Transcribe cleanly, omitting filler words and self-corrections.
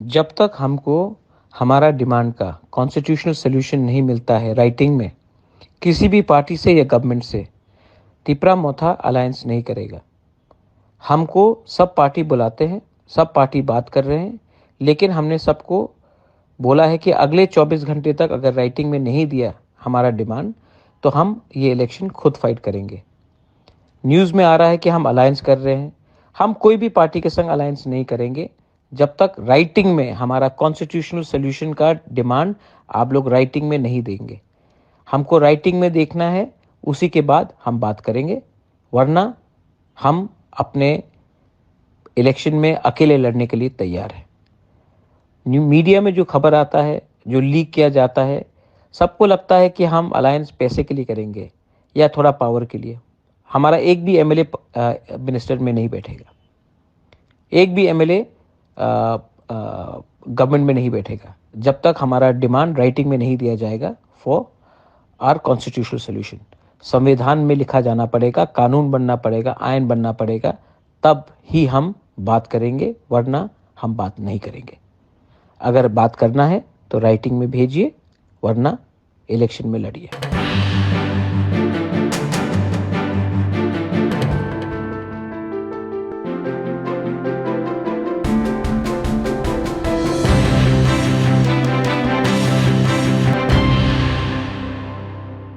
जब तक हमको हमारा डिमांड का कॉन्स्टिट्यूशनल सॉल्यूशन नहीं मिलता है राइटिंग में, किसी भी पार्टी से या गवर्नमेंट से, तिपरा मोथा अलायंस नहीं करेगा। हमको सब पार्टी बुलाते हैं, सब पार्टी बात कर रहे हैं, लेकिन हमने सबको बोला है कि अगले 24 घंटे तक अगर राइटिंग में नहीं दिया हमारा डिमांड, तो हम ये इलेक्शन खुद फाइट करेंगे। न्यूज़ में आ रहा है कि हम अलायंस कर रहे हैं। हम कोई भी पार्टी के संग अलायंस नहीं करेंगे जब तक राइटिंग में हमारा कॉन्स्टिट्यूशनल सॉल्यूशन का डिमांड आप लोग राइटिंग में नहीं देंगे। हमको राइटिंग में देखना है, उसी के बाद हम बात करेंगे, वरना हम अपने इलेक्शन में अकेले लड़ने के लिए तैयार हैं। मीडिया में जो खबर आता है, जो लीक किया जाता है, सबको लगता है कि हम अलायंस पैसे के लिए करेंगे या थोड़ा पावर के लिए। हमारा एक भी एमएलए मिनिस्टर में नहीं बैठेगा, एक भी एमएलए गवर्नमेंट में नहीं बैठेगा जब तक हमारा डिमांड राइटिंग में नहीं दिया जाएगा फॉर आर कॉन्स्टिट्यूशनल सोल्यूशन। संविधान में लिखा जाना पड़ेगा, कानून बनना पड़ेगा, आयन बनना पड़ेगा, तब ही हम बात करेंगे, वरना हम बात नहीं करेंगे। अगर बात करना है तो राइटिंग में भेजिए, वरना इलेक्शन में लड़िए।